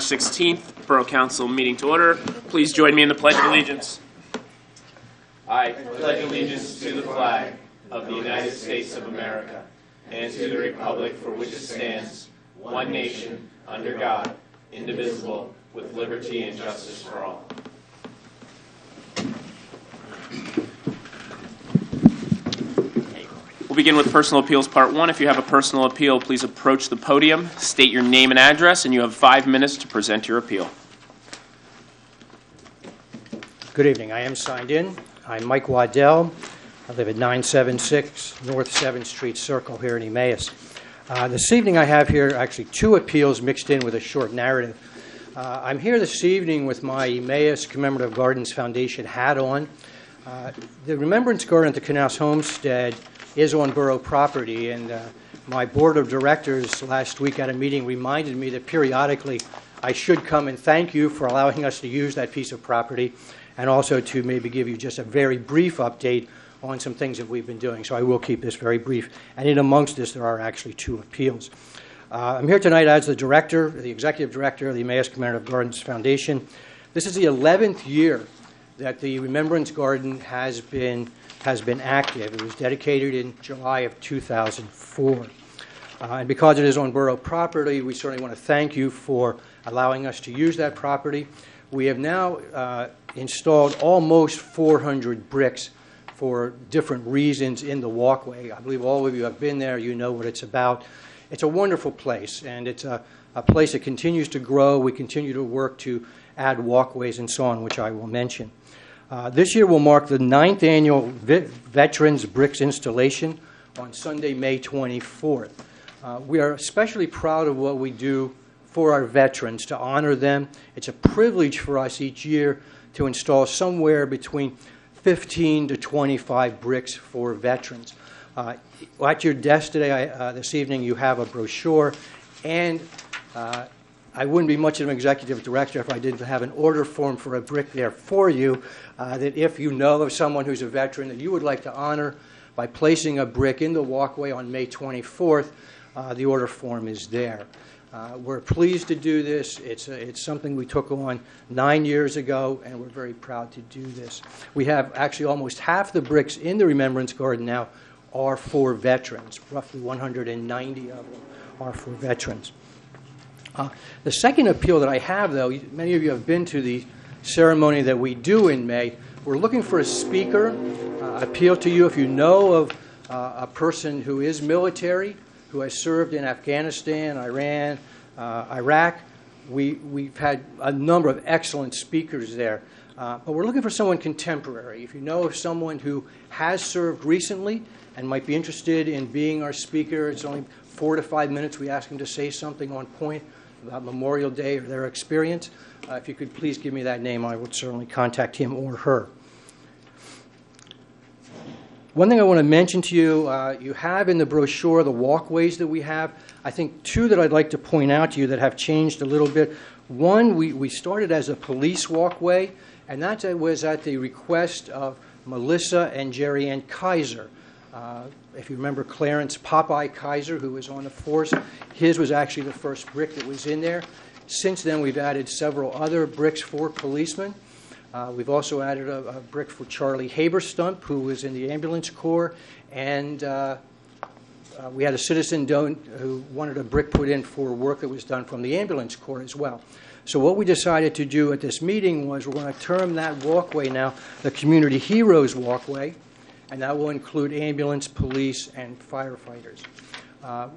March 16th Borough Council meeting to order. Please join me in the Pledge of Allegiance. I pledge allegiance to the flag of the United States of America and to the republic for which it stands, one nation, under God, indivisible, with liberty and justice for all. We'll begin with personal appeals part 1. If you have a personal appeal, please approach the podium, state your name and address, and you have 5 minutes to present your appeal. Good evening. I am signed in. I'm Mike Waddell. I live at 976 North 7th Street Circle here in Emmaus. This evening I have here actually 2 appeals mixed in with a short narrative. I'm here this evening with my Emmaus Commemorative Gardens Foundation hat on. The Remembrance Garden at the Knaus Homestead is on borough property, and my board of directors last week at a meeting reminded me that periodically I should come and thank you for allowing us to use that piece of property, and also to maybe give you just a very brief update on some things that we've been doing. So I will keep this very brief. And in amongst this, there are actually 2 appeals. I'm here tonight as the director, the executive director of the Emmaus Commemorative Gardens Foundation. This is the 11th year that the Remembrance Garden has been active. It was dedicated in July of 2004. And because it is on borough property, we certainly want to thank you for allowing us to use that property. We have now installed almost 400 bricks for different reasons in the walkway. I believe all of you have been there. You know what it's about. It's a wonderful place, and it's a place that continues to grow. We continue to work to add walkways and so on, which I will mention. This year will mark the 9th annual Veterans Bricks installation on Sunday, May 24th. We are especially proud of what we do for our veterans, to honor them. It's a privilege for us each year to install somewhere between 15 to 25 bricks for veterans. At your desk today, this evening, you have a brochure, and I wouldn't be much of an executive director if I didn't have an order form for a brick there for you, that if you know of someone who's a veteran that you would like to honor by placing a brick in the walkway on May 24th, the order form is there. We're pleased to do this. It's something we took on 9 years ago, and we're very proud to do this. We have actually almost half the bricks in the Remembrance Garden now are for veterans. Roughly 190 of them are for veterans. The second appeal that I have, though, many of you have been to the ceremony that we do in May. We're looking for a speaker. Appeal to you if you know of a person who is military, who has served in Afghanistan, Iran, Iraq. We've had a number of excellent speakers there. But we're looking for someone contemporary. If you know of someone who has served recently and might be interested in being our speaker, it's only 4 to 5 minutes. We ask them to say something on point about Memorial Day or their experience. If you could please give me that name, I would certainly contact him or her. One thing I want to mention to you, you have in the brochure the walkways that we have. I think 2 that I'd like to point out to you that have changed a little bit. One, we started as a police walkway, and that was at the request of Melissa and Jerry Ann Kaiser. If you remember Clarence Popeye Kaiser, who was on the force, his was actually the first brick that was in there. Since then, we've added several other bricks for policemen. We've also added a brick for Charlie Haberstump, who was in the ambulance corps, and we had a citizen who wanted a brick put in for work that was done from the ambulance corps as well. So what we decided to do at this meeting was we're going to term that walkway now the Community Heroes Walkway, and that will include ambulance, police, and firefighters.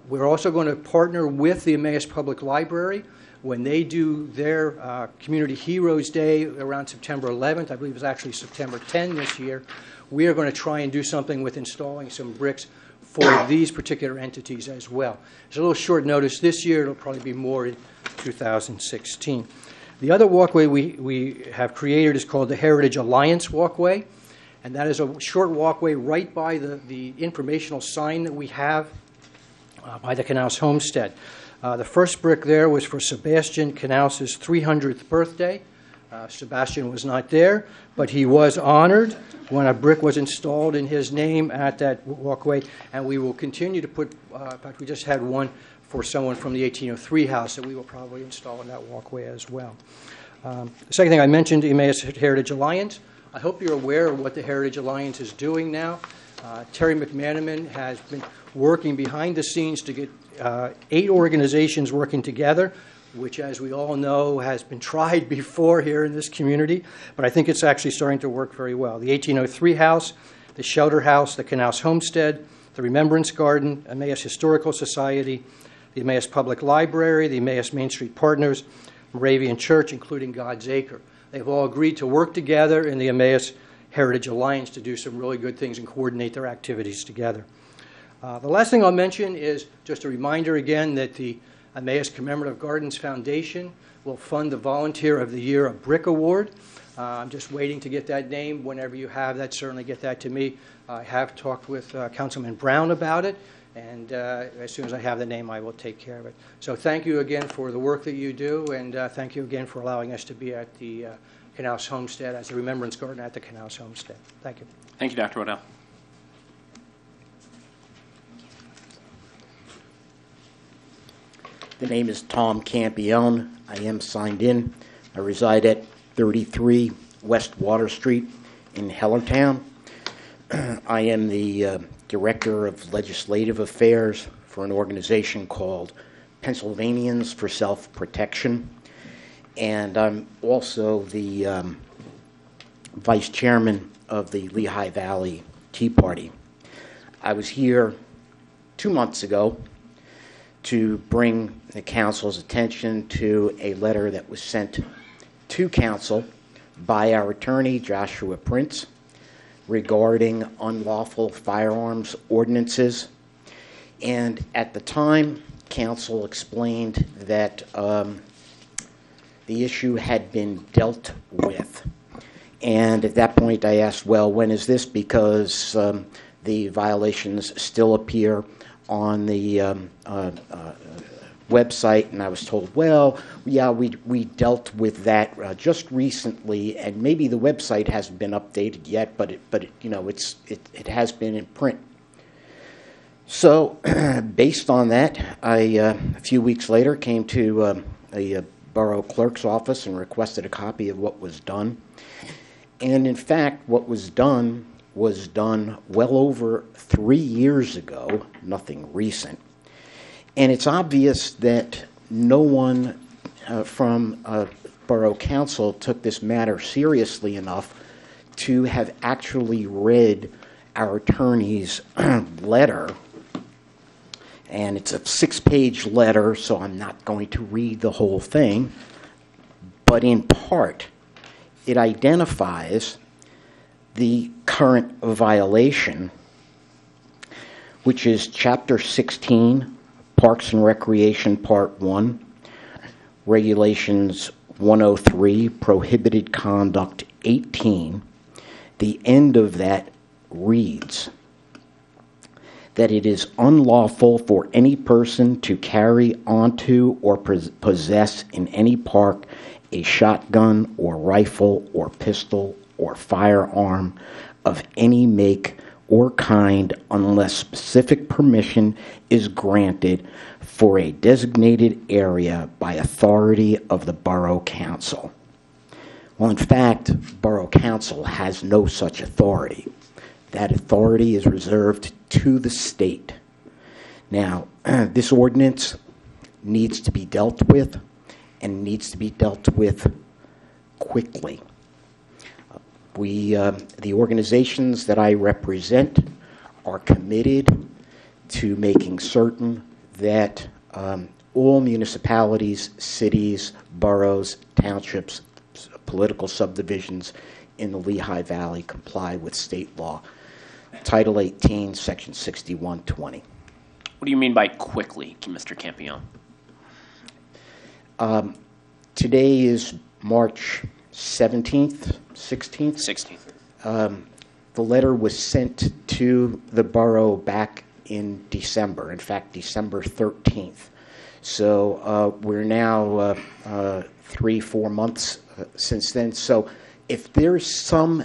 We're also going to partner with the Emmaus Public Library when they do their Community Heroes Day around September 11th. I believe it's actually September 10 this year. We are going to try and do something with installing some bricks for these particular entities as well. It's a little short notice this year. It'll probably be more in 2016. The other walkway we have created is called the Heritage Alliance Walkway, and that is a short walkway right by the informational sign that we have by the Knaus Homestead. The first brick there was for Sebastian Knaus's 300th birthday. Sebastian was not there, but he was honored when a brick was installed in his name at that walkway, and we will continue to put, in fact, we just had one for someone from the 1803 house that we will probably install in that walkway as well. The second thing I mentioned, Emmaus Heritage Alliance. I hope you're aware of what the Heritage Alliance is doing now. Terry McManaman has been working behind the scenes to get 8 organizations working together, which, as we all know, has been tried before here in this community, but I think it's actually starting to work very well. The 1803 House, the Shelter House, the Canals Homestead, the Remembrance Garden, Emmaus Historical Society, the Emmaus Public Library, the Emmaus Main Street Partners, Moravian Church, including God's Acre. They've all agreed to work together in the Emmaus Heritage Alliance to do some really good things and coordinate their activities together. The last thing I'll mention is just a reminder again that the Emmaus Commemorative Gardens Foundation will fund the Volunteer of the Year, a BRIC Award. I'm just waiting to get that name. Whenever you have that, certainly get that to me. I have talked with Councilman Brown about it, and as soon as I have the name, I will take care of it. So thank you again for the work that you do, and thank you again for allowing us to be at the Canals Homestead as a Remembrance Garden at the Canals Homestead. Thank you. Thank you, Dr. Waddell. The name is Tom Campione. I am signed in. I reside at 33 West Water Street in Hellertown. I am the Director of Legislative Affairs for an organization called Pennsylvanians for Self-Protection. And I'm also the Vice Chairman of the Lehigh Valley Tea Party. I was here 2 months ago to bring the council's attention to a letter that was sent to council by our attorney, Joshua Prince, regarding unlawful firearms ordinances. And at the time, council explained that the issue had been dealt with. And at that point, I asked, well, when is this? Because the violations still appear on the website, and I was told, well, yeah, we dealt with that just recently, and maybe the website hasn't been updated yet, but it has been in print. So, based on that, I a few weeks later came to a borough clerk's office and requested a copy of what was done. And in fact, what was done well over 3 years ago, nothing recent. And it's obvious that no one from Borough Council took this matter seriously enough to have actually read our attorney's letter. And it's a 6-page letter, so I'm not going to read the whole thing. But in part, it identifies the current violation, which is Chapter 16, Parks and Recreation, Part 1, Regulations 103, Prohibited Conduct 18. The end of that reads that it is unlawful for any person to carry onto or possess in any park a shotgun or rifle or pistol or firearm of any make or kind unless specific permission is granted for a designated area by authority of the Borough Council. Well, in fact, Borough Council has no such authority. That authority is reserved to the state. Now, this ordinance needs to be dealt with, and needs to be dealt with quickly. The organizations that I represent are committed to making certain that all municipalities, cities, boroughs, townships, political subdivisions in the Lehigh Valley comply with state law. Title 18, Section 6120. What do you mean by quickly, Mr. Campione? Today is March 17th, 16th? 16th. The letter was sent to the borough back in December, in fact, December 13th. So we're now 3-4 months since then. So if there's some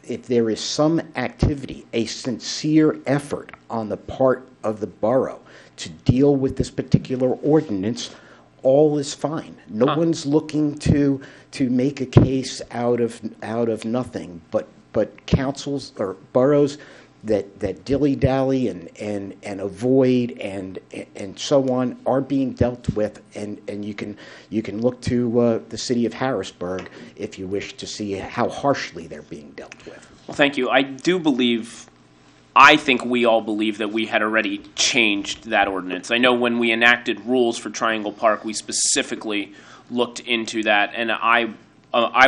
if there is some activity, a sincere effort on the part of the borough to deal with this particular ordinance, all is fine. No one's looking to make a case out of nothing, but councils or boroughs that dilly-dally and avoid and so on are being dealt with, and you can look to the city of Harrisburg if you wish to see how harshly they're being dealt with. Well, thank you. I think we all believe that we had already changed that ordinance. I know when we enacted rules for Triangle Park, we specifically looked into that, and I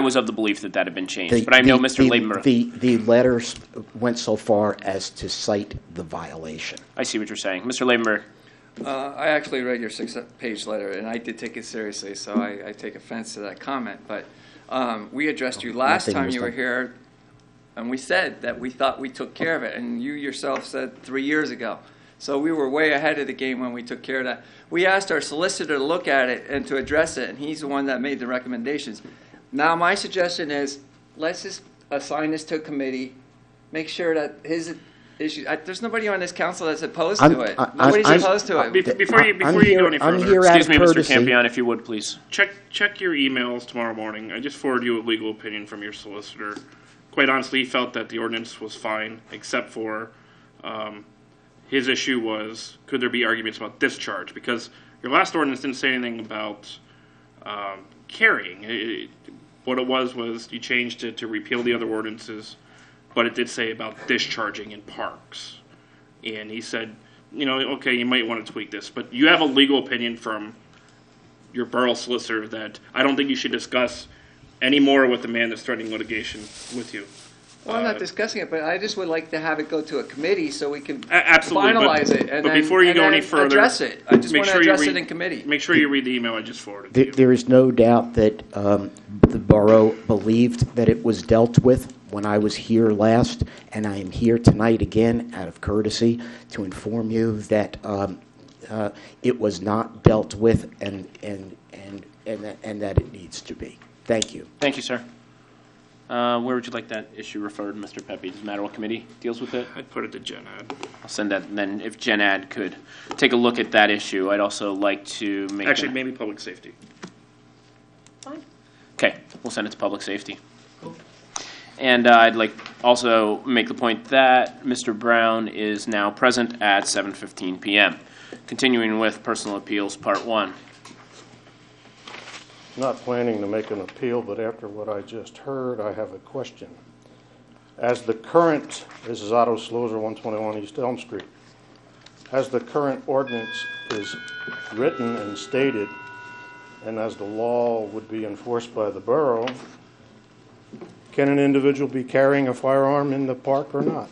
was of the belief that that had been changed. But I know Mr. Labenberg. The letters went so far as to cite the violation. I see what you're saying. Mr. Labenberg. I actually read your 6-page letter, and I did take it seriously, so I take offense to that comment. But we addressed you last time you were here, and we said that we thought we took care of it, and you yourself said 3 years ago. So we were way ahead of the game when we took care of that. We asked our solicitor to look at it and to address it, and he's the one that made the recommendations. Now my suggestion is, let's just assign this to a committee, make sure that his issue, there's nobody on this council that's opposed to it. Nobody's opposed to it. Before you go any further, Excuse me, Mr. Campion, if you would, please. check your emails tomorrow morning. I just forwarded you a legal opinion from your solicitor. Quite honestly, he felt that the ordinance was fine, except for his issue was, could there be arguments about discharge? Because your last ordinance didn't say anything about carrying. What it was you changed it to repeal the other ordinances, but it did say about discharging in parks. And he said, okay, you might want to tweak this, but you have a legal opinion from your borough solicitor that I don't think you should discuss any more with the man that's threatening litigation with you. Well, I'm not discussing it, but I just would like to have it go to a committee so we can Absolutely, finalize it and but then, before you and go then any further, address it. I just make want to sure you address read- it in committee. Make sure you read the email I just forwarded to you. There is no doubt that the borough believed that it was dealt with when I was here last, and I am here tonight again out of courtesy to inform you that it was not dealt with and that it needs to be. Thank you. Thank you, sir. Where would you like that issue referred, Mr. Pepe? Does it matter what committee deals with it? I'd put it to Gen Ed. I'll send that, and then if Gen Ad could take a look at that issue, I'd also like to make... Actually, maybe public safety. Okay, we'll send it to public safety. And I'd like also make the point that Mr. Brown is now present at 7:15 p.m. Continuing with personal appeals, part 1. Not planning to make an appeal, but after what I just heard, I have a question. As the current, this is Otto Slozer, 121 East Elm Street. As the current ordinance is written and stated, and as the law would be enforced by the borough, can an individual be carrying a firearm in the park or not?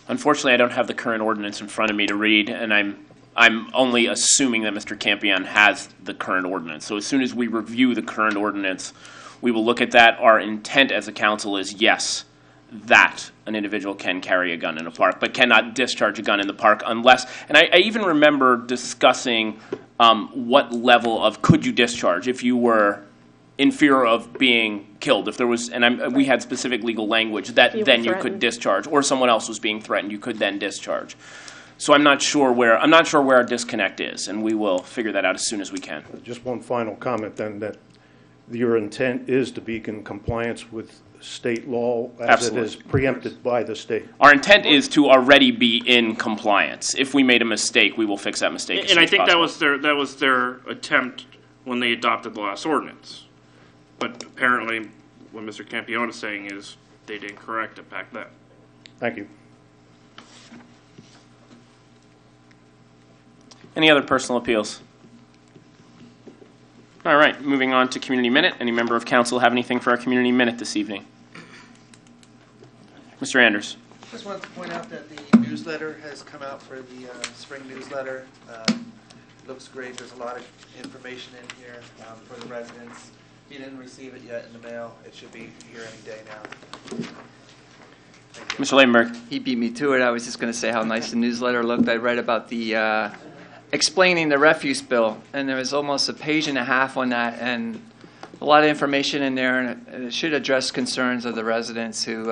Unfortunately, I don't have the current ordinance in front of me to read, and I'm only assuming that Mr. Campion has the current ordinance. So as soon as we review the current ordinance, we will look at that. Our intent as a council is, yes, that an individual can carry a gun in a park, but cannot discharge a gun in the park unless, and I even remember discussing what level of could you discharge if you were in fear of being killed. If there was, and we had specific legal language that then you could discharge, or someone else was being threatened, you could then discharge. So I'm not sure where our disconnect is, and we will figure that out as soon as we can. Just one final comment then, that your intent is to be in compliance with state law as Absolutely. it is preempted by the state. Our intent is to already be in compliance. If we made a mistake, we will fix that mistake. And I think that was their attempt when they adopted the last ordinance. But apparently, what Mr. Campione is saying is they didn't correct it back then. Thank you. Any other personal appeals? All right, moving on to Community Minute. Any member of council have anything for our Community Minute this evening? Mr. Anders. Just wanted to point out that the newsletter has come out for the spring newsletter. Looks great. There's a lot of information in here for the residents. If you didn't receive it yet in the mail, it should be here any day now. Thank you. Mr. Labenberg. He beat me to it. I was just going to say how nice the newsletter looked. I read about the explaining the refuse bill, and there was almost a page and a half on that, and a lot of information in there, and it should address concerns of the residents who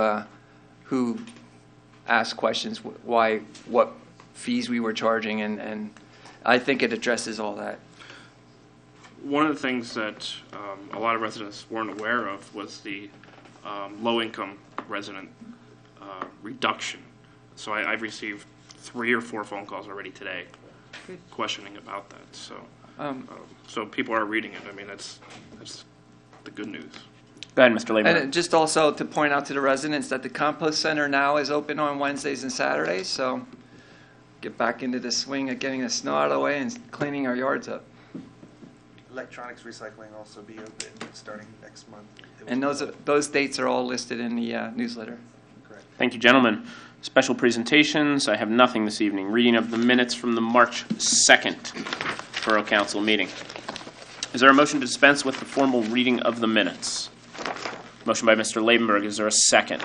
who asked questions, what fees we were charging, and I think it addresses all that. One of the things that a lot of residents weren't aware of was the low-income resident reduction. So I've received 3 or 4 phone calls already today questioning about that. So so people are reading it. I mean, that's the good news. Go ahead, Mr. Lehman. And just also to point out to the residents that the compost center now is open on Wednesdays and Saturdays, so get back into the swing of getting the snow out of the way and cleaning our yards up. Electronics recycling also be open starting next month. And those dates are all listed in the newsletter. Correct. Thank you, gentlemen. Special presentations. I have nothing this evening. Reading of the minutes from the March 2nd Borough Council meeting. Is there a motion to dispense with the formal reading of the minutes? Motion by Mr. Labenberg. Is there a second?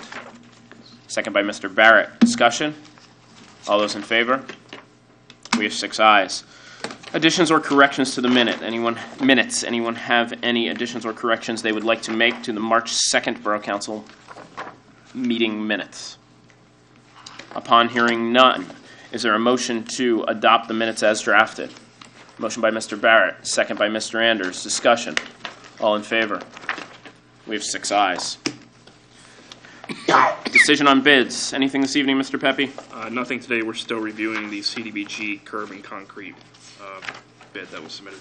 Second by Mr. Barrett. Discussion? All those in favor? We have 6 ayes. Additions or corrections to the minutes? Anyone have any additions or corrections they would like to make to the March 2nd Borough Council meeting minutes? Upon hearing none, is there a motion to adopt the minutes as drafted? Motion by Mr. Barrett, second by Mr. Anders. Discussion. All in favor? We have 6 ayes. Decision on bids. Anything this evening, Mr. Pepe? Nothing today. We're still reviewing the CDBG curb and concrete bid that was submitted.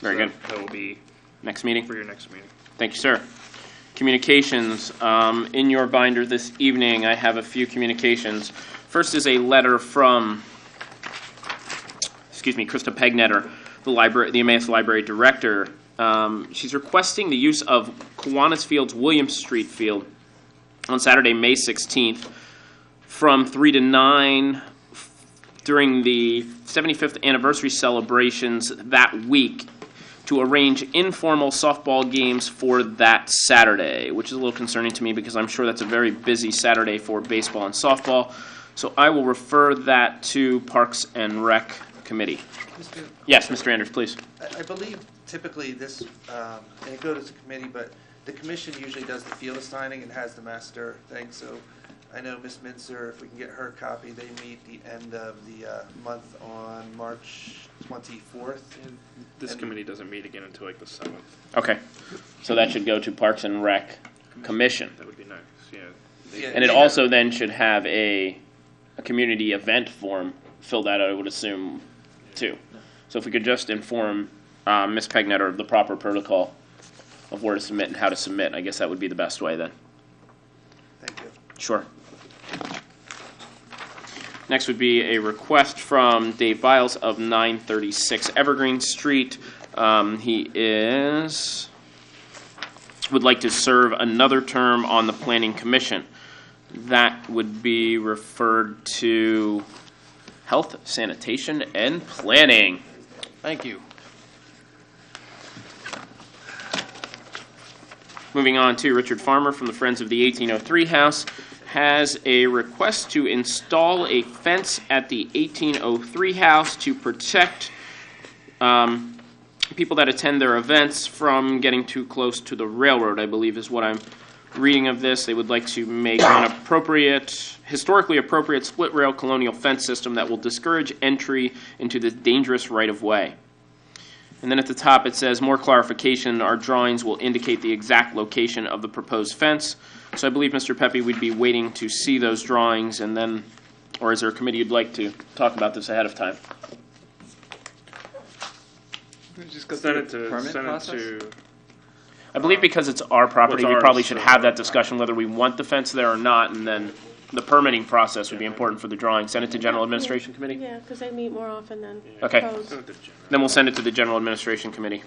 Very good. That will be Next meeting? for your next meeting. Thank you, sir. Communications. In your binder this evening, I have a few communications. First is a letter from, Krista Pegnetter, the Emmaus Library Director. She's requesting the use of Kiwanis Field's Williams Street Field on Saturday, May 16th, from 3 to 9 during the 75th anniversary celebrations that week, to arrange informal softball games for that Saturday, which is a little concerning to me because I'm sure that's a very busy Saturday for baseball and softball. So I will refer that to Parks and Rec Committee. Yes, Mr. Anders, please. I believe typically this, and it goes to committee, but the commission usually does the field assigning and has the master thing. So I know Ms. Minzer, if we can get her copy, they meet the end of the month on March 24th. This committee doesn't meet again until like the 7th. Okay. So that should go to Parks and Rec Commission. That would be nice. Yeah. Yeah. And it also then should have a community event form filled out, I would assume, too. So if we could just inform Ms. Pegnetter of the proper protocol of where to submit and how to submit, I guess that would be the best way then. Thank you. Sure. Next would be a request from Dave Biles of 936 Evergreen Street. He would like to serve another term on the Planning Commission. That would be referred to Health, Sanitation, and Planning. Thank you. Moving on to Richard Farmer from the Friends of the 1803 House has a request to install a fence at the 1803 House to protect people that attend their events from getting too close to the railroad, I believe is what I'm reading of this. They would like to make an historically appropriate split rail colonial fence system that will discourage entry into this dangerous right-of-way. And then at the top it says, more clarification, our drawings will indicate the exact location of the proposed fence. So I believe, Mr. Pepe, we'd be waiting to see those drawings, and then, or is there a committee you'd like to talk about this ahead of time? Just go Send through it the permit to process? I believe because it's our property, Well, we it's probably ours, should so- have that discussion whether we want the fence there or not, and then the permitting process would be important for the drawing. Send it to General Administration Committee? Yeah, because they meet more often than Okay. pros. Send it to Jen. Then we'll send it to the General Administration Committee.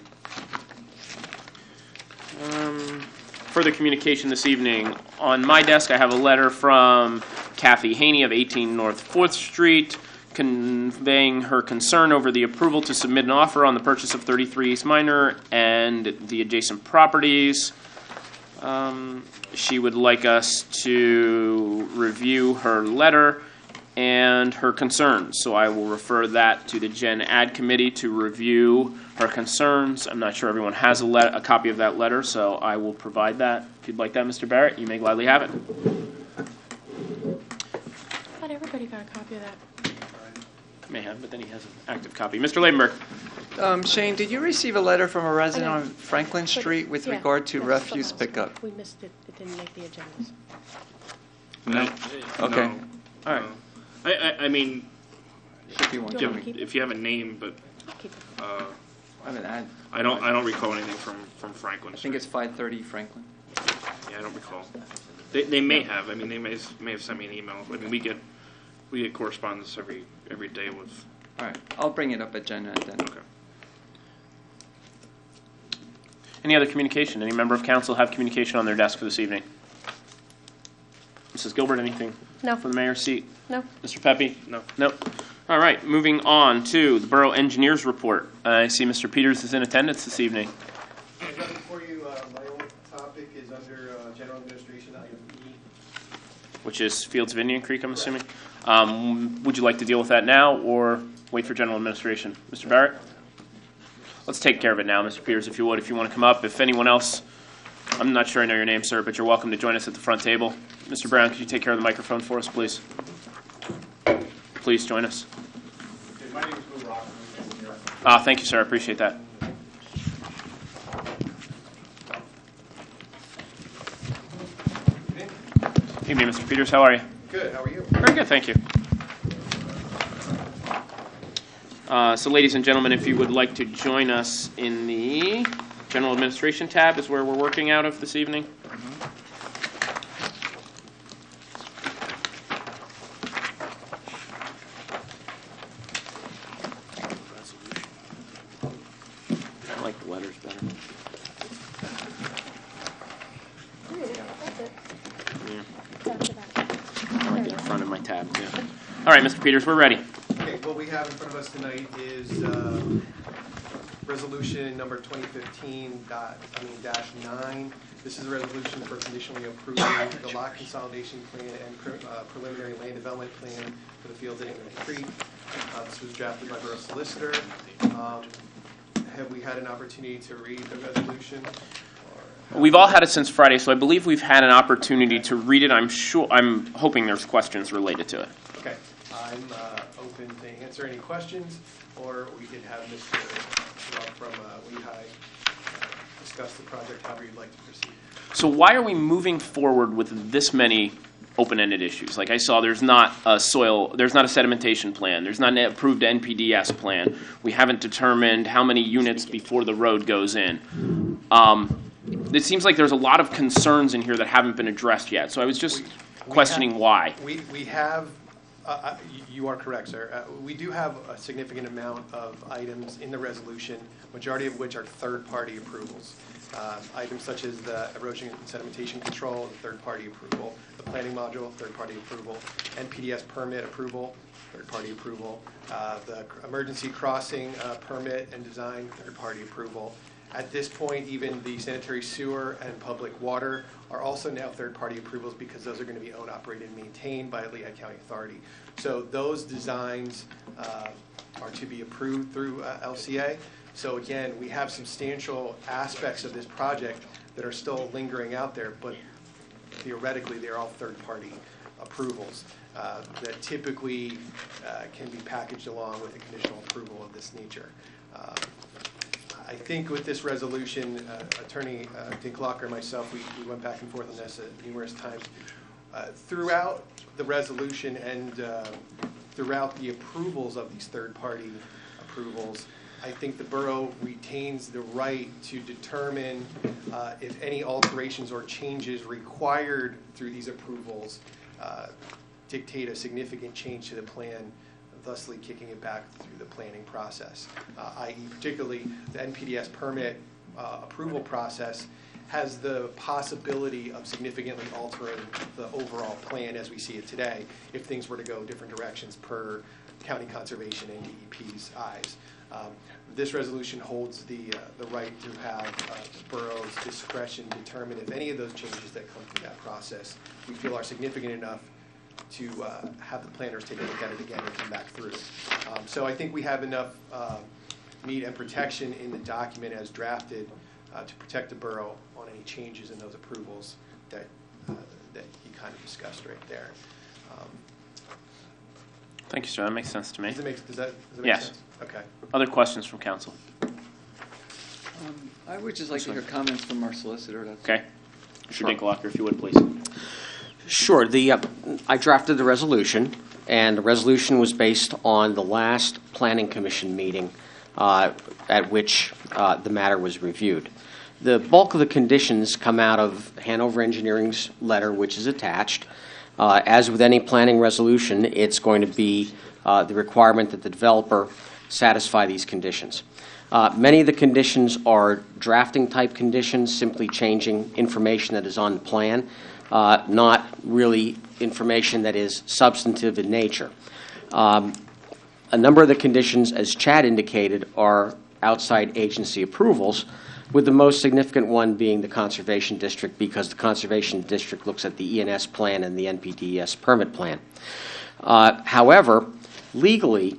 Further communication this evening. On my desk, I have a letter from Kathy Haney of 18 North 4th Street conveying her concern over the approval to submit an offer on the purchase of 33 East Minor and the adjacent properties. She would like us to review her letter and her concerns. So I will refer that to the Gen Ad Committee to review her concerns. I'm not sure everyone has a copy of that letter, so I will provide that. If you'd like that, Mr. Barrett, you may gladly have it. I thought everybody got a copy of that. May have, but then he has an active copy. Mr. Ladenburg. Shane, did you receive a letter from a resident I on know. Franklin But- Street with yeah, regard to that's refuse something else. pickup? We missed it. It didn't make the agendas. No. Okay. No. All right. I mean, Should be one. Do you want me to keep it? if you have a name, but I'll keep it. I haven't had. I don't recall anything from Franklin. I think it's 530 Franklin. Yeah, I don't recall. They may have. I mean, they may have sent me an email. I mean, we get correspondence every day with. All right, I'll bring it up at Gen Ed then. Okay. Any other communication? Any member of council have communication on their desk for this evening? Mrs. Gilbert, anything No. from the mayor's seat? No. Mr. Pepe? No. Nope. All right, moving on to the Borough Engineers Report. I see Mr. Peters is in attendance this evening. Before you, my own topic is under General Administration, item E. Which is Fields of Indian Creek, I'm assuming. Would you like to deal with that now or wait for general administration? Mr. Barrett? Let's take care of it now, Mr. Peters, if you would. If you want to come up. If anyone else, I'm not sure I know your name, sir, but you're welcome to join us at the front table. Mr. Brown, could you take care of the microphone for us, please? Please join us. My name is Lou Rock. Thank you, sir. I appreciate that. Evening, Mr. Peters. How are you? Good, how are you? Very good, thank you. So, ladies and gentlemen, if you would like to join us in the General Administration tab is where we're working out of this evening. I like the letters better. Yeah. I like it in front of my tab, too. All right, Mr. Peters, we're ready. Okay, what we have in front of us tonight is resolution number 2015-9. This is a resolution for conditionally approving the lot consolidation plan and preliminary land development plan for the Fields of Indian Creek. This was drafted by Borough Solicitor. Have we had an opportunity to read the resolution? We've all had it since Friday, so I believe we've had an opportunity to read it. I'm hoping there's questions related to it. Okay, I'm open to answer any questions, or we could have Mr. Rock from Lehigh discuss the project however you'd like to proceed. So why are we moving forward with this many open-ended issues? Like I saw, there's not a sedimentation plan. There's not an approved NPDS plan. We haven't determined how many units before the road goes in. It seems like there's a lot of concerns in here that haven't been addressed yet. So I was just questioning why. We have, you are correct, sir. We do have a significant amount of items in the resolution, majority of which are third-party approvals. Items such as the erosion and sedimentation control, third-party approval, the planning module, third-party approval, NPDS permit approval, third-party approval, the emergency crossing permit and design, third-party approval. At this point, even the sanitary sewer and public water are also now third-party approvals because those are going to be owned, operated, and maintained by a Lehigh County authority. So those designs are to be approved through LCA. So again, we have substantial aspects of this project that are still lingering out there, but theoretically, they're all third-party approvals that typically can be packaged along with a conditional approval of this nature. I think with this resolution, Attorney Dinklocker and myself, we went back and forth on this numerous times. Throughout the resolution and throughout the approvals of these third-party approvals, I think the borough retains the right to determine if any alterations or changes required through these approvals dictate a significant change to the plan, thusly kicking it back through the planning process, i.e. particularly the NPDS permit approval process has the possibility of significantly altering the overall plan as we see it today if things were to go different directions per county conservation and DEP's eyes. This resolution holds the right to have the borough's discretion determine if any of those changes that come through that process we feel are significant enough to have the planners take a look at it again and come back through. So I think we have enough meat and protection in the document as drafted to protect the borough on any changes in those approvals that you kind of discussed right there. Thank you, sir. That makes sense to me. Does that make Yes. sense? Okay. Other questions from council? I would just like to hear comments from our solicitor. That's Okay. Mr. Dinkelhocker, if you would, please. Sure. I drafted the resolution, and the resolution was based on the last Planning Commission meeting at which the matter was reviewed. The bulk of the conditions come out of Hanover Engineering's letter, which is attached. As with any planning resolution, it's going to be the requirement that the developer satisfy these conditions. Many of the conditions are drafting type conditions, simply changing information that is on the plan, not really information that is substantive in nature. A number of the conditions, as Chad indicated, are outside agency approvals, with the most significant one being the Conservation District, because the Conservation District looks at the ENS plan and the NPDES permit plan. However, legally,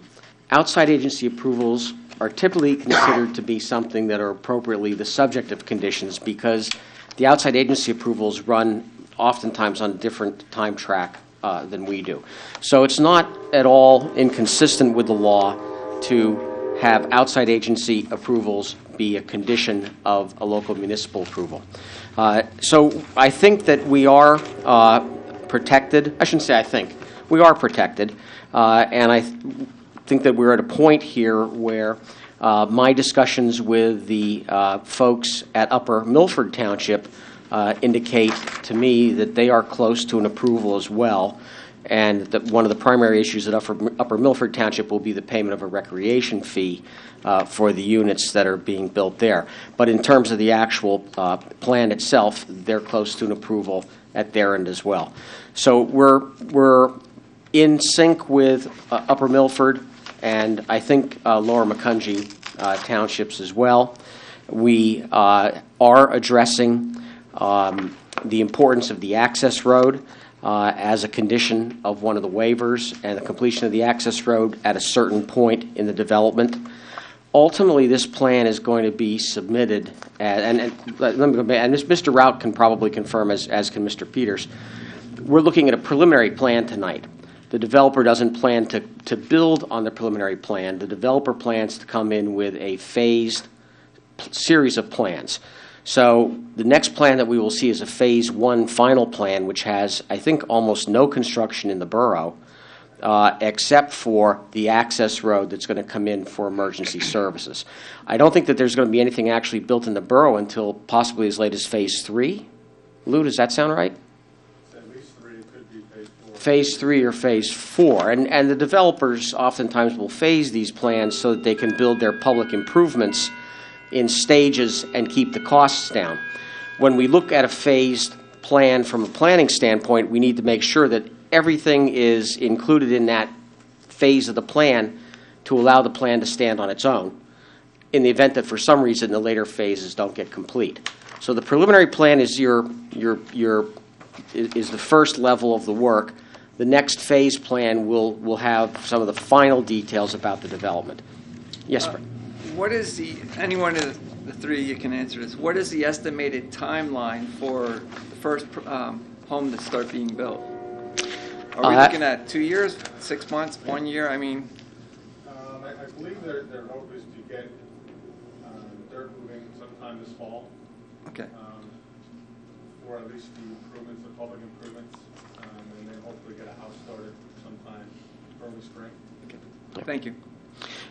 outside agency approvals are typically considered to be something that are appropriately the subject of conditions, because the outside agency approvals run oftentimes on a different time track than we do. So it's not at all inconsistent with the law to have outside agency approvals be a condition of a local municipal approval. So I think that we are protected. I shouldn't say I think. We are protected. And I think that we're at a point here where my discussions with the folks at Upper Milford Township indicate to me that they are close to an approval as well, and that one of the primary issues at Upper Milford Township will be the payment of a recreation fee for the units that are being built there. But in terms of the actual plan itself, they're close to an approval at their end as well. So we're in sync with Upper Milford, and I think Lower Macungie townships as well. We are addressing the importance of the access road as a condition of one of the waivers, and the completion of the access road at a certain point in the development. Ultimately, this plan is going to be submitted, and let me go back, and Mr. Rout can probably confirm, as can Mr. Peters. We're looking at a preliminary plan tonight. The developer doesn't plan to build on the preliminary plan. The developer plans to come in with a phased series of plans. So the next plan that we will see is a Phase 1 final plan, which has, I think, almost no construction in the borough, except for the access road that's going to come in for emergency services. I don't think that there's going to be anything actually built in the borough until possibly as late as Phase 3. Lou, does that sound right? At least 3, it could be Phase 4. Phase 3 or Phase 4. And the developers oftentimes will phase these plans so that they can build their public improvements in stages and keep the costs down. When we look at a phased plan from a planning standpoint, we need to make sure that everything is included in that phase of the plan to allow the plan to stand on its own in the event that for some reason the later phases don't get complete. So the preliminary plan is is the first level of the work. The next phase plan will have some of the final details about the development. Yes, sir. What is any one of the three, you can answer this, what is the estimated timeline for the first home to start being built? Are we looking at 2 years, 6 months, 1 year? I mean, I believe their hope is to get dirt moving sometime this fall. okay. For at least the improvements, the public improvements, and then hopefully get a house started sometime early spring. Thank you.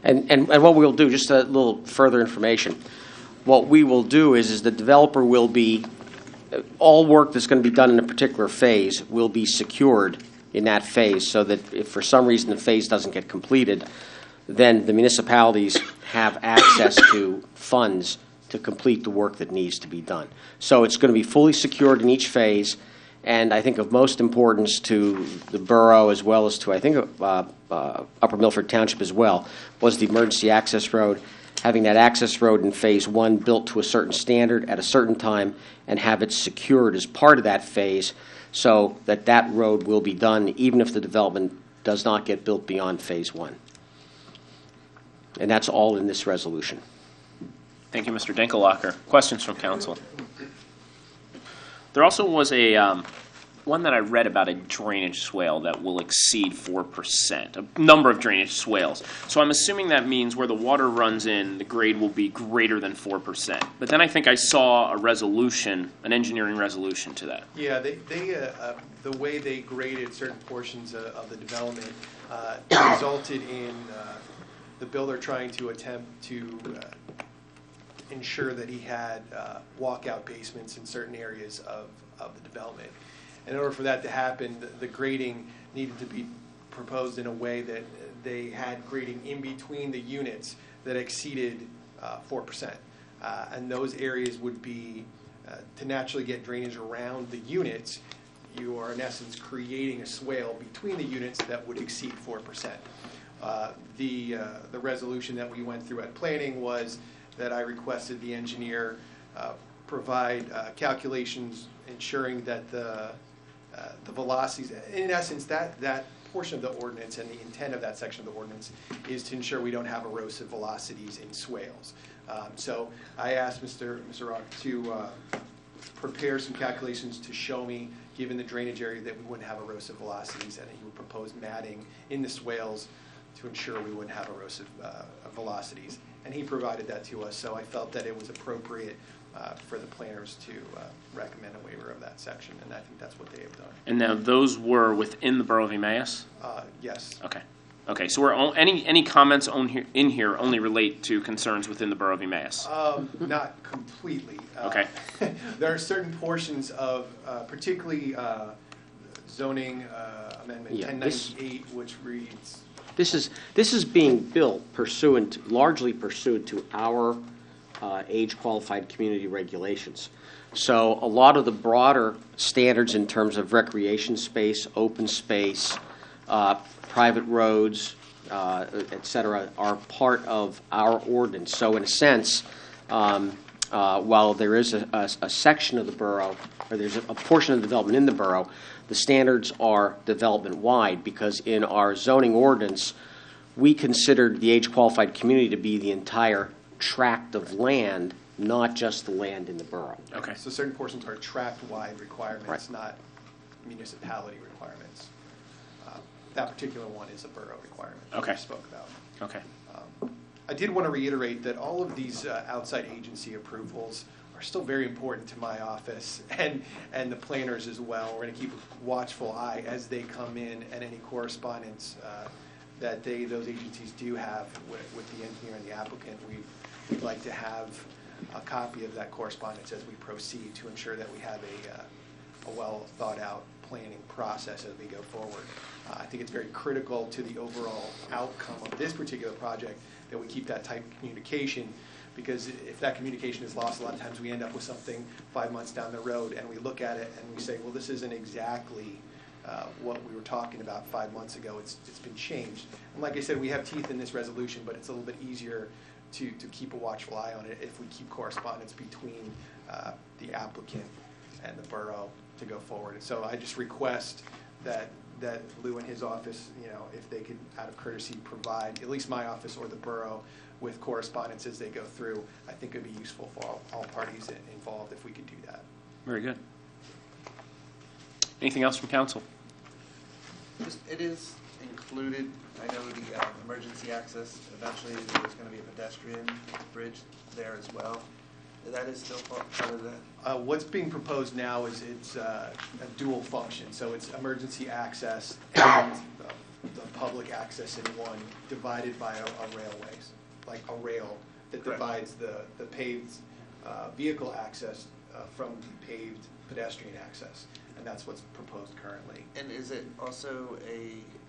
And what we'll do, just a little further information, what we will do is the developer will be, all work that's going to be done in a particular phase will be secured in that phase, so that if for some reason the phase doesn't get completed, then the municipalities have access to funds to complete the work that needs to be done. So it's going to be fully secured in each phase, and I think of most importance to the borough as well as to, I think, Upper Milford Township as well, was the emergency access road. having that access road in Phase 1 built to a certain standard at a certain time and have it secured as part of that phase so that that road will be done even if the development does not get built beyond Phase 1. And that's all in this resolution. Thank you, Mr. Dinkellocker. Questions from council? There also was a one that I read about a drainage swale that will exceed 4%, a number of drainage swales. So I'm assuming that means where the water runs in, the grade will be greater than 4%. But then I think I saw a resolution, an engineering resolution to that. Yeah, the way they graded certain portions of the development resulted in the builder trying to attempt to ensure that he had walkout basements in certain areas of the development. In order for that to happen, the grading needed to be proposed in a way that they had grading in between the units that exceeded 4%. And those areas would be, to naturally get drainage around the units, you are in essence creating a swale between the units that would exceed 4%. The resolution that we went through at planning was that I requested the engineer provide calculations ensuring that the velocities, in essence, that portion of the ordinance and the intent of that section of the ordinance is to ensure we don't have erosive velocities in swales. So I asked Mr. Rock to prepare some calculations to show me, given the drainage area, that we wouldn't have erosive velocities, and he would propose matting in the swales to ensure we wouldn't have erosive velocities. And he provided that to us, so I felt that it was appropriate for the planners to recommend a waiver of that section, and I think that's what they have done. And now those were within the Borough of Emmaus? Yes. Okay. Okay, so we're any comments in here only relate to concerns within the Borough of Emmaus? Not completely. Okay. There are certain portions of, particularly zoning amendment 1098, which reads. This is being built largely pursuant to our age-qualified community regulations. So a lot of the broader standards in terms of recreation space, open space, private roads, et cetera, are part of our ordinance. So in a sense, while there is a section of the borough, or there's a portion of the development in the borough, the standards are development-wide, because in our zoning ordinance, we considered the age-qualified community to be the entire tract of land, not just the land in the borough. Okay. So certain portions are tract-wide requirements, Right. not municipality requirements. That particular one is a borough requirement that Okay. we spoke about. Okay. I did want to reiterate that all of these outside agency approvals are still very important to my office and the planners as well. We're going to keep a watchful eye as they come in, and any correspondence that those agencies do have with the engineer and the applicant. We'd like to have a copy of that correspondence as we proceed to ensure that we have a well thought out planning process as we go forward. I think it's very critical to the overall outcome of this particular project that we keep that type of communication, because if that communication is lost, a lot of times we end up with something 5 months down the road and we look at it and we say, well, this isn't exactly what we were talking about 5 months ago. It's been changed. And like I said, we have teeth in this resolution, but it's a little bit easier to keep a watchful eye on it if we keep correspondence between the applicant and the borough to go forward. And so I just request that Lou and his office, if they could, out of courtesy, provide at least my office or the borough with correspondence as they go through. I think it would be useful for all parties involved if we could do that. Very good. Anything else from council? It is included, I know, the emergency access. Eventually, there's going to be a pedestrian bridge there as well. That is still part of that? What's being proposed now is it's a dual function. So it's emergency access and the public access in one, divided by a railway, like a rail that divides the paved vehicle access from the paved pedestrian access. And that's what's proposed currently. And is it also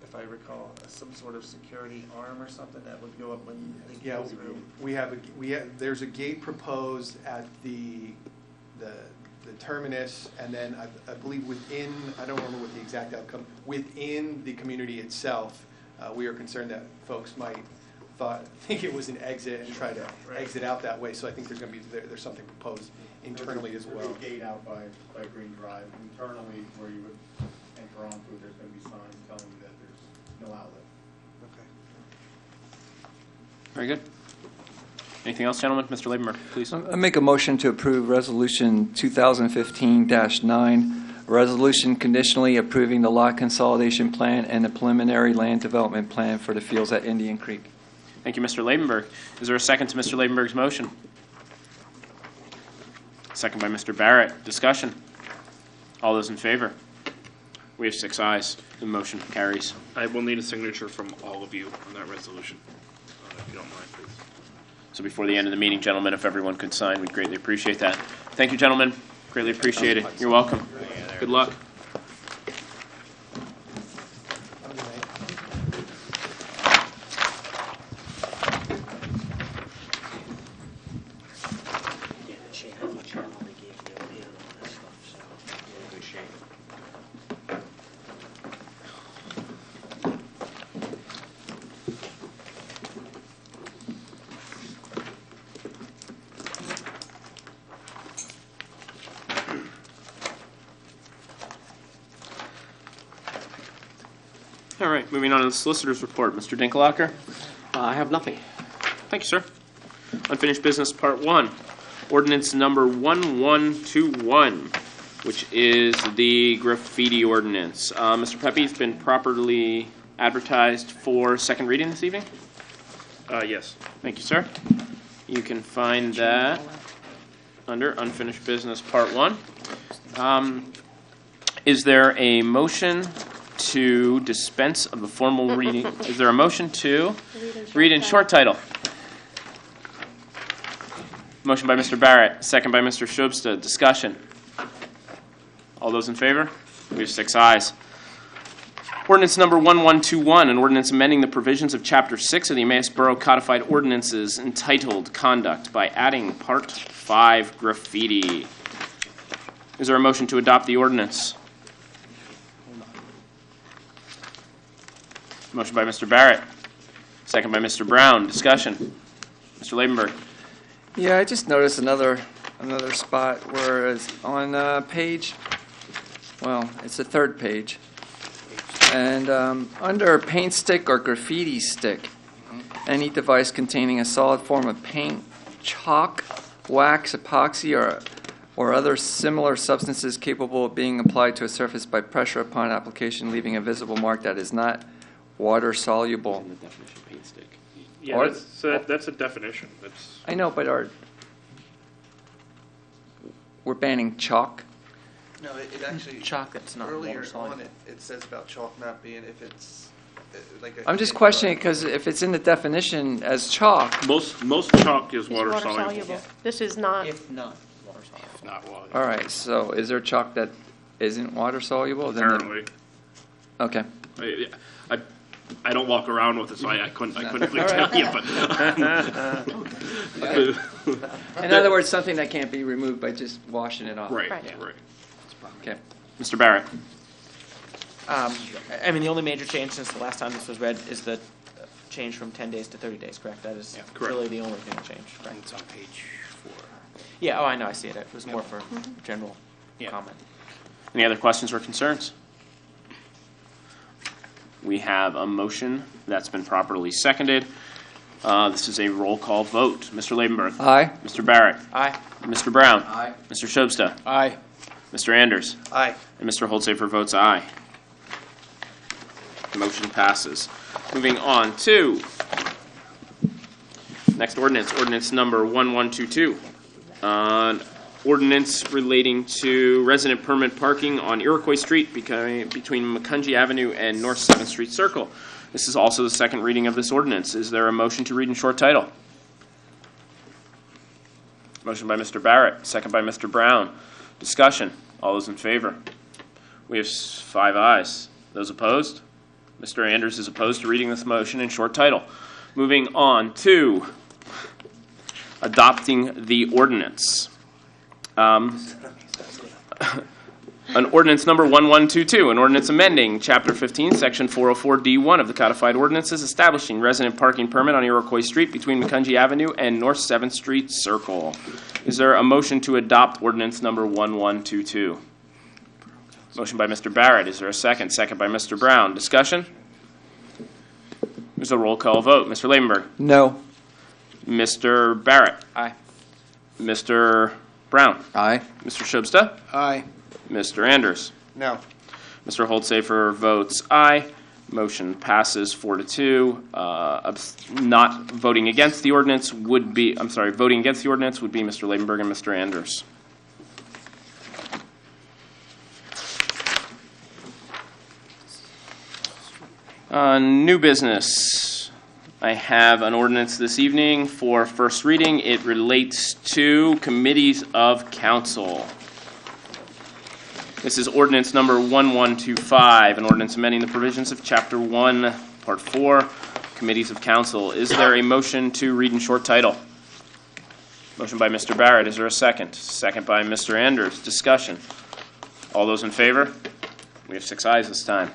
if I recall, some sort of security arm or something that would go up when they go through? There's a gate proposed at the terminus, and then I believe within, I don't remember what the exact outcome, within the community itself, we are concerned that folks might think it was an exit and try to exit out that way. So I think there's going to be there's something proposed internally as well. There's a gate out by Green Drive. Internally, where you would enter onto it, there's going to be signs telling you that there's no outlet. Okay. Very good. Anything else, gentlemen? Mr. Labenberg, please. I make a motion to approve Resolution 2015-9, a resolution conditionally approving the lot consolidation plan and the preliminary land development plan for the fields at Indian Creek. Thank you, Mr. Labenberg. Is there a second to Mr. Labenberg's motion? Second by Mr. Barrett. Discussion. All those in favor? We have 6 ayes. The motion carries. I will need a signature from all of you on that resolution, if you don't mind, please. So before the end of the meeting, gentlemen, if everyone could sign, we'd greatly appreciate that. Thank you, gentlemen. Greatly appreciate it. You're welcome. Good luck. All right, moving on to the solicitor's report. Mr. Dinkelhocker. I have nothing. Thank you, sir. Unfinished business, part 1. Ordinance number 1121, which is the graffiti ordinance. Mr. Pepe, it's been properly advertised for second reading this evening? Yes. Thank you, sir. You can find that under unfinished business, part 1. Is there a motion to dispense of the formal reading? Is there a motion to read in short title? Motion by Mr. Barrett, second by Mr. Shubsta. Discussion. All those in favor? We have 6 ayes. Ordinance number 1121, an ordinance amending the provisions of Chapter 6 of the Emmaus Borough Codified Ordinances entitled Conduct by adding Part 5 graffiti. Is there a motion to adopt the ordinance? Motion by Mr. Barrett, second by Mr. Brown. Discussion. Mr. Labenberg. Yeah, I just noticed another spot where it's on page, well, it's the 3rd page. And under paint stick or graffiti stick, any device containing a solid form of paint, chalk, wax, epoxy, or other similar substances capable of being applied to a surface by pressure upon application, leaving a visible mark that is not water soluble. The definition, paint stick. Yeah, that's a definition. That's I know, but we're banning chalk. No, it actually, Chalk that's not earlier water soluble. on it says about chalk not being, if it's like a. I'm just questioning because if it's in the definition as chalk, most chalk is It's water soluble. This is not. If not water soluble. Not water. all right. So is there chalk that isn't water soluble? Then Apparently, okay. I don't walk around with it, so I couldn't really tell you. But In other words, something that can't be removed by just washing it off. right, Right. right. Okay. Mr. Barrett. I mean, the only major change since the last time this was read is the change from 10 days to 30 days, correct? That is correct. really the only thing that changed, correct? It's on page 4. Yeah, oh, I know, I see it. It was more for general comment. Any other questions or concerns? We have a motion that's been properly seconded. This is a roll call vote. Mr. Labenberg. Aye. Mr. Barrett. Aye. Mr. Brown. Aye. Mr. Shubsta. Aye. Mr. Anders. Aye. And Mr. Holtsafer votes aye. Motion passes. Moving on to next ordinance, ordinance number 1122. Ordinance relating to resident permanent parking on Iroquois Street between Macungie Avenue and North 7th Street Circle. This is also the second reading of this ordinance. Is there a motion to read in short title? Motion by Mr. Barrett, second by Mr. Brown. Discussion. All those in favor? We have 5 ayes. Those opposed? Mr. Anders is opposed to reading this motion in short title. Moving on to adopting the ordinance. An ordinance number 1122, an ordinance amending Chapter 15, Section 404D1 of the Codified Ordinances establishing resident parking permit on Iroquois Street between Macungie Avenue and North 7th Street Circle. Is there a motion to adopt ordinance number 1122? Motion by Mr. Barrett. Is there a second? Second by Mr. Brown. Discussion? There's a roll call vote. Mr. Labenberg. No. Mr. Barrett. Aye. Mr. Brown. Aye. Mr. Shubsta. Aye. Mr. Anders. No. Mr. Holdsafer votes aye. Motion passes 4-2. Not voting against the ordinance would be, voting against the ordinance would be Mr. Labenberg and Mr. Anders. New business. I have an ordinance this evening for first reading. It relates to committees of council. This is ordinance number 1125, an ordinance amending the provisions of Chapter 1, Part 4, Committees of Council. Is there a motion to read in short title? Motion by Mr. Barrett. Is there a second? Second by Mr. Anders. Discussion. All those in favor? We have 6 ayes this time.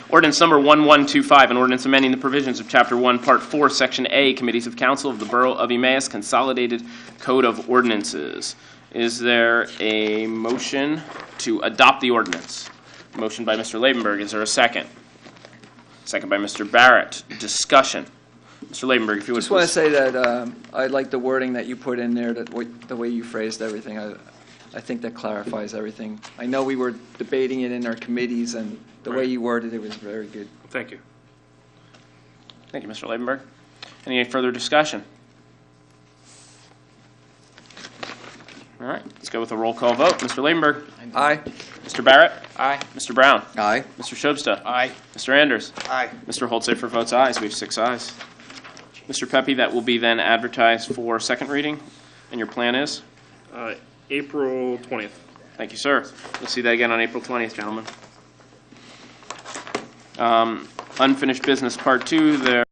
Ordinance number 1125, an ordinance amending the provisions of Chapter 1, Part 4, Section A, Committees of Council of the Borough of Emmaus, Consolidated Code of Ordinances. Is there a motion to adopt the ordinance? Motion by Mr. Labenberg. Is there a second? Second by Mr. Barrett. Discussion. Mr. Labenberg, if you would Just want to please. say that I like the wording that you put in there, the way you phrased everything. I think that clarifies everything. I know we were debating it in our committees, and the way Right. you worded it was very good. Thank you. Thank you, Mr. Labenberg. Any further discussion? All right, let's go with a roll call vote. Mr. Labenberg. Aye. Mr. Barrett. Aye. Mr. Brown. Aye. Mr. Shubsta. Aye. Mr. Anders. Aye. Mr. Holdsafer votes aye, so we have 6 ayes. Mr. Pepe, that will be then advertised for second reading, and your plan is? April 20th. Thank you, sir. We'll see that again on April 20th, gentlemen. Unfinished business part 2, there